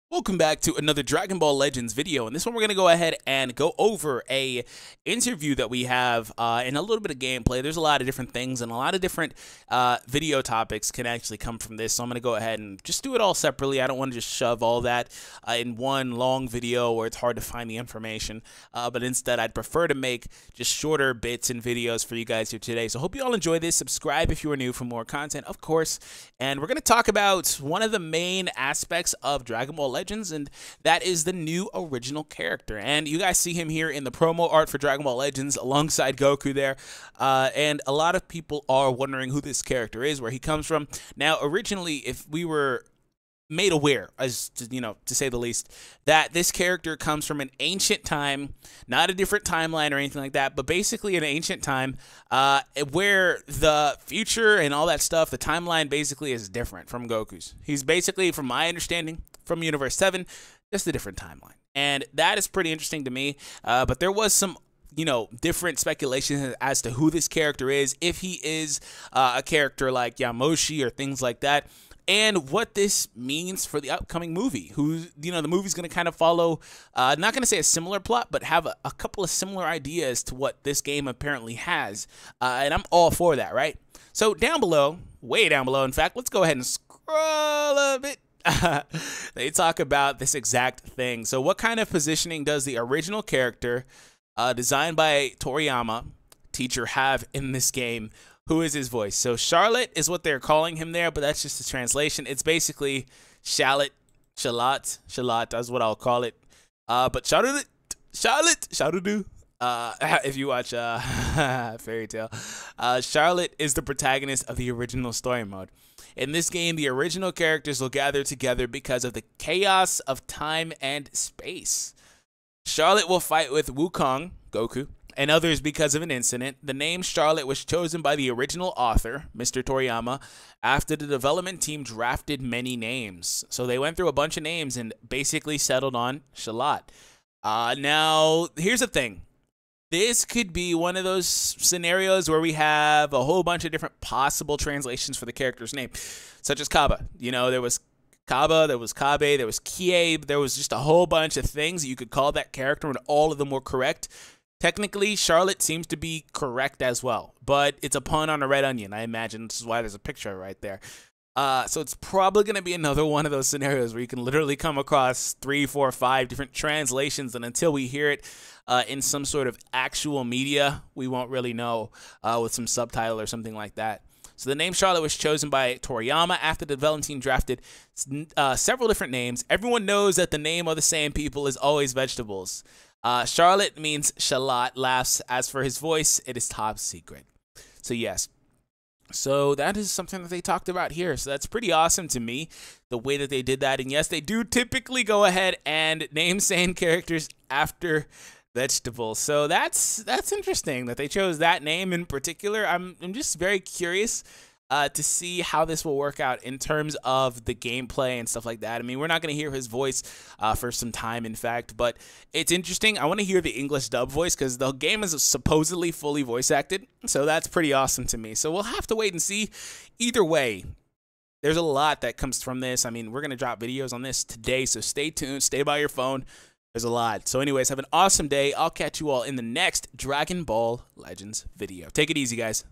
Welcome back to another Dragon Ball Legends video. In this one, we're going to go ahead and go over a interview that we have and a little bit of gameplay. There's a lot of different things and a lot of different video topics can actually come from this. So I'm going to go ahead and just do it all separately. I don't want to just shove all that in one long video where it's hard to find the information. But instead, I'd prefer to make just shorter bits and videos for you guys here today. So hope you all enjoy this. Subscribe if you are new for more content, of course. And we're going to talk about one of the main aspects of Dragon Ball Legends, and that is the new original character. And you guys see him here in the promo art for Dragon Ball Legends alongside Goku there. And a lot of people are wondering who this character is, where he comes from. Now, originally, if we were made aware, as to, to say the least, that this character comes from an ancient time, not a different timeline or anything like that, but basically an ancient time where the future and all that stuff, the timeline basically is different from Goku's. He's basically, from my understanding, from Universe 7, just a different timeline. And that is pretty interesting to me, but there was some different speculation as to who this character is, if he is a character like Yamoshi or things like that, and what this means for the upcoming movie. The movie's going to kind of follow, not going to say a similar plot, but have a couple of similar ideas to what this game apparently has. And I'm all for that, right? So down below, way down below, in fact, let's go ahead and scroll a bit. They talk about this exact thing. So what kind of positioning does the original character, designed by Toriyama, teacher, have in this game? Who is his voice? So Shallot is what they're calling him there, but that's just a translation. It's basically Shallot, that's what I'll call it. But Shallot, if you watch Fairy Tail, Shallot is the protagonist of the original story mode. In this game, the original characters will gather together because of the chaos of time and space. Shallot will fight with Wukong, Goku, and others because of an incident. The name Shallot was chosen by the original author, Mr. Toriyama, after the development team drafted many names. So they went through a bunch of names and basically settled on Shallot. Now, here's the thing. This could be one of those scenarios where we have a whole bunch of different possible translations for the character's name, such as Kaba. There was Kaba, there was Kabe, there was Kie, there was just a whole bunch of things that you could call that character, and all of them were correct. Technically, Shallot seems to be correct as well, but it's a pun on a red onion, I imagine. This is why there's a picture right there. So it's probably going to be another one of those scenarios where you can literally come across 3, 4, 5 different translations, and until we hear it in some sort of actual media, we won't really know with some subtitle or something like that. So the name Shallot was chosen by Toriyama after the development team drafted several different names. Everyone knows that the name of the same people is always vegetables. Shallot means Shallot laughs. As for his voice, it is top secret. So yes. So that is something that they talked about here. So that's pretty awesome to me, the way that they did that. And yes, they do typically go ahead and name Saiyan characters after vegetables. So that's interesting that they chose that name in particular. I'm just very curious to see how this will work out in terms of the gameplay and stuff like that. I mean, we're not going to hear his voice for some time, in fact, but it's interesting. I want to hear the English dub voice because the game is supposedly fully voice acted, so that's pretty awesome to me. So we'll have to wait and see. Either way, there's a lot that comes from this. I mean, we're going to drop videos on this today, so stay tuned, stay by your phone. There's a lot. So anyways, have an awesome day. I'll catch you all in the next Dragon Ball Legends video. Take it easy, guys.